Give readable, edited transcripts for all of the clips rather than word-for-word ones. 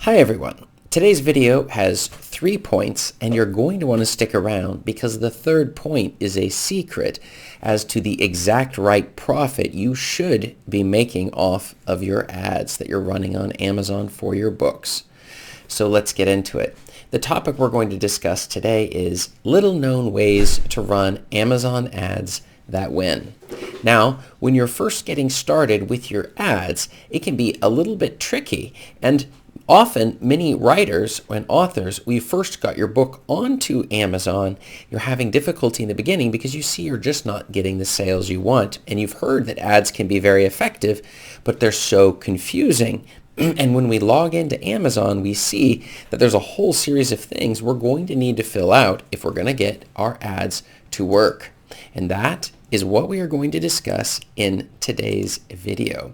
Hi everyone. Today's video has 3 points and you're going to want to stick around because the third point is a secret as to the exact right profit you should be making off of your ads that you're running on Amazon for your books. So let's get into it. The topic we're going to discuss today is little known ways to run Amazon ads that win. Now, when you're first getting started with your ads, it can be a little bit tricky, and often many writers and authors, when you first got your book onto Amazon, you're having difficulty in the beginning because you see you're just not getting the sales you want. And you've heard that ads can be very effective, but they're so confusing. And when we log into Amazon, we see that there's a whole series of things we're going to need to fill out if we're going to get our ads to work. And that is what we are going to discuss in today's video.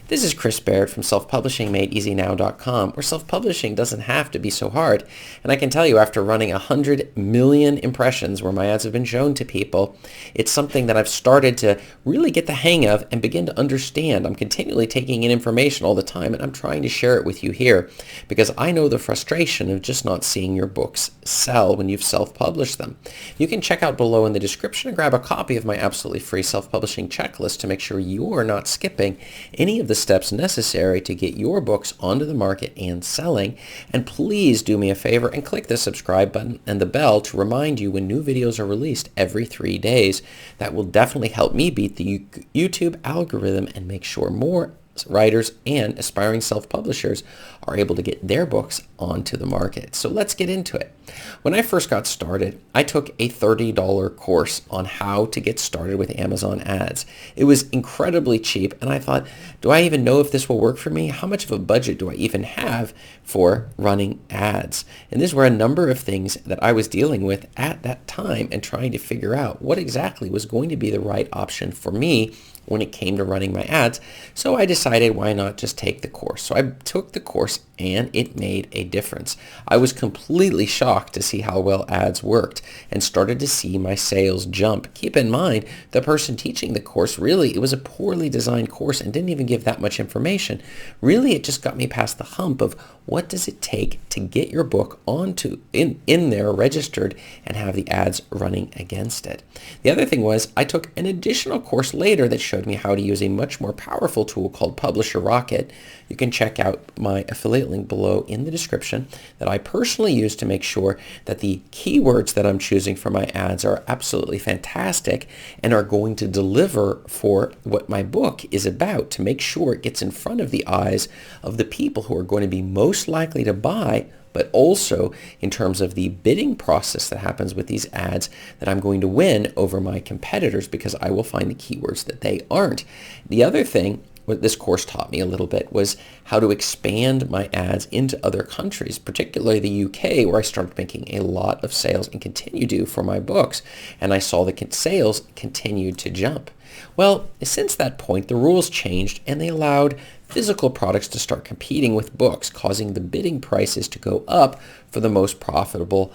This is Chris Baird from selfpublishingmadeeasynow.com, where self-publishing doesn't have to be so hard. And I can tell you, after running 100 million impressions where my ads have been shown to people, it's something that I've started to really get the hang of and begin to understand. I'm continually taking in information all the time, and I'm trying to share it with you here because I know the frustration of just not seeing your books sell when you've self-published them. You can check out below in the description and grab a copy of my absolutely free self-publishing checklist to make sure you are not skipping any of the steps necessary to get your books onto the market and selling. And please do me a favor and click the subscribe button and the bell to remind you when new videos are released every 3 days. That will definitely help me beat the YouTube algorithm and make sure more writers and aspiring self-publishers are able to get their books onto the market. So let's get into it. When I first got started, I took a $30 course on how to get started with Amazon ads. It was incredibly cheap, and I thought, do I even know if this will work for me? How much of a budget do I even have for running ads? And these were a number of things that I was dealing with at that time and trying to figure out what exactly was going to be the right option for me when it came to running my ads. So I decided, why not just take the course? So I took the course and it made a difference. I was completely shocked to see how well ads worked and started to see my sales jump. Keep in mind, the person teaching the course, really, it was a poorly designed course and didn't even give that much information. Really, it just got me past the hump of what does it take to get your book onto in there registered and have the ads running against it. The other thing was I took an additional course later that showed me how to use a much more powerful tool called Publisher Rocket. You can check out my affiliate link below in the description that I personally use to make sure that the keywords that I'm choosing for my ads are absolutely fantastic and are going to deliver for what my book is about, to make sure it gets in front of the eyes of the people who are going to be most likely to buy, but also in terms of the bidding process that happens with these ads, that I'm going to win over my competitors because I will find the keywords that they aren't. The other thing what this course taught me a little bit was how to expand my ads into other countries, particularly the UK, where I started making a lot of sales and continue to for my books, and I saw the sales continued to jump. Well, since that point, the rules changed and they allowed physical products to start competing with books, causing the bidding prices to go up for the most profitable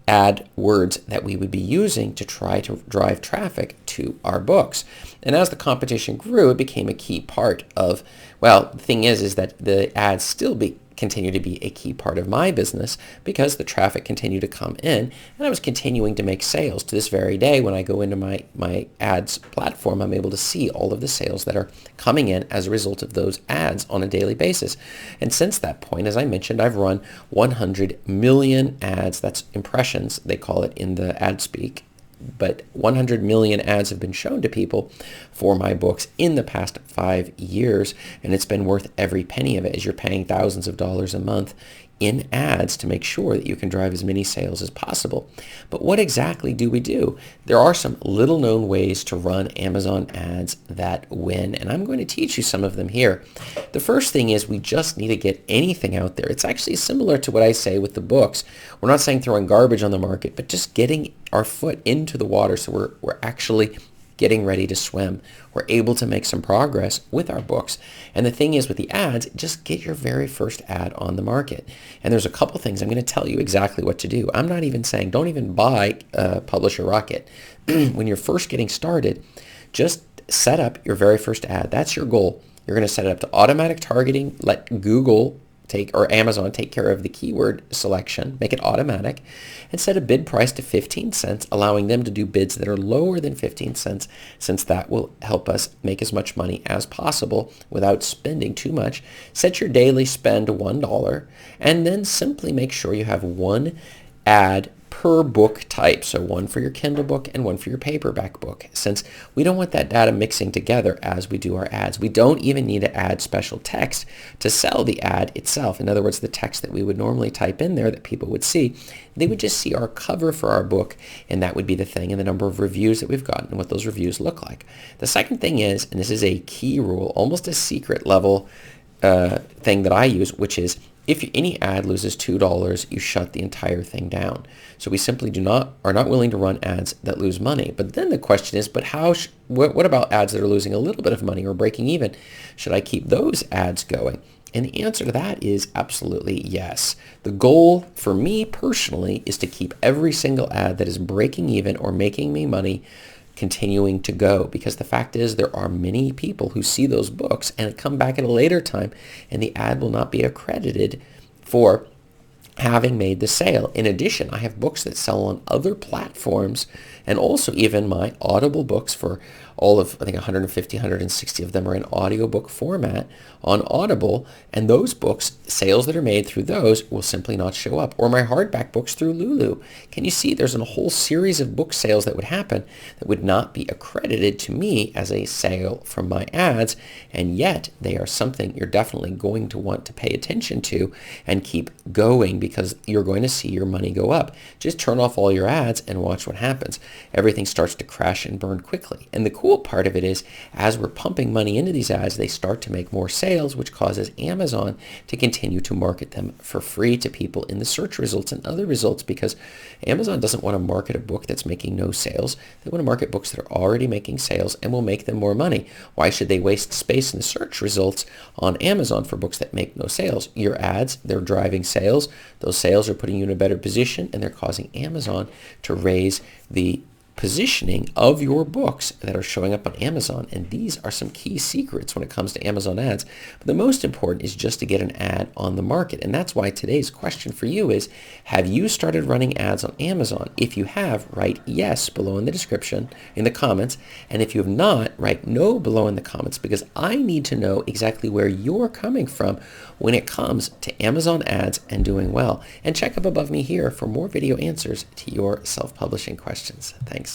ad words that we would be using to try to drive traffic to our books. And as the competition grew, it became a key part of, well, the thing is that the ads still continue to be a key part of my business because the traffic continued to come in and I was continuing to make sales. To this very day, when I go into my ads platform, I'm able to see all of the sales that are coming in as a result of those ads on a daily basis. And since that point, as I mentioned, I've run 100 million ads. That's impressions, they call it in the ad speak. But 100 million ads have been shown to people for my books in the past 5 years, and it's been worth every penny of it, as you're paying thousands of dollars a month in ads to make sure that you can drive as many sales as possible. But what exactly do we do? There are some little known ways to run Amazon ads that win, and I'm going to teach you some of them here. The first thing is we just need to get anything out there. It's actually similar to what I say with the books. We're not saying throwing garbage on the market, but just getting our foot into the water so we're actually getting ready to swim. We're able to make some progress with our books. And the thing is with the ads, just get your very first ad on the market. And there's a couple things I'm going to tell you exactly what to do. I'm not even saying don't even buy Publisher Rocket. When you're first getting started, just set up your very first ad. That's your goal. You're going to set it up to automatic targeting, let Google Amazon take care of the keyword selection, make it automatic, and set a bid price to 15 cents, allowing them to do bids that are lower than 15 cents, since that will help us make as much money as possible without spending too much. Set your daily spend to $1, and then simply make sure you have one ad per book type, so one for your Kindle book and one for your paperback book, since we don't want that data mixing together as we do our ads. We don't even need to add special text to sell the ad itself. In other words, the text that we would normally type in there that people would see, they would just see our cover for our book, and that would be the thing, and the number of reviews that we've gotten and what those reviews look like. The second thing is, and this is a key rule, almost a secret level thing that I use, which is if any ad loses $2, you shut the entire thing down. So we simply are not willing to run ads that lose money. But then the question is, but what about ads that are losing a little bit of money or breaking even? Should I keep those ads going? And the answer to that is absolutely yes. The goal for me personally is to keep every single ad that is breaking even or making me money continuing to go, because the fact is there are many people who see those books and come back at a later time and the ad will not be accredited for having made the sale. In addition, I have books that sell on other platforms, and also even my Audible books, for all of, I think 150, 160 of them are in audiobook format on Audible, and those books, sales that are made through those will simply not show up. Or my hardback books through Lulu. Can you see there's a whole series of book sales that would happen that would not be accredited to me as a sale from my ads, and yet they are something you're definitely going to want to pay attention to and keep going, because you're going to see your money go up. Just turn off all your ads and watch what happens. Everything starts to crash and burn quickly. And the cool part of it is, as we're pumping money into these ads, they start to make more sales, which causes Amazon to continue to market them for free to people in the search results and other results, because Amazon doesn't want to market a book that's making no sales. They want to market books that are already making sales and will make them more money. Why should they waste space in the search results on Amazon for books that make no sales? Your ads, they're driving sales. Those sales are putting you in a better position, and they're causing Amazon to raise the positioning of your books that are showing up on Amazon. And these are some key secrets when it comes to Amazon ads. But the most important is just to get an ad on the market. And that's why today's question for you is, have you started running ads on Amazon? If you have, write yes below in the description, in the comments. And if you have not, write no below in the comments, because I need to know exactly where you're coming from when it comes to Amazon ads and doing well. And check up above me here for more video answers to your self-publishing questions. Thanks.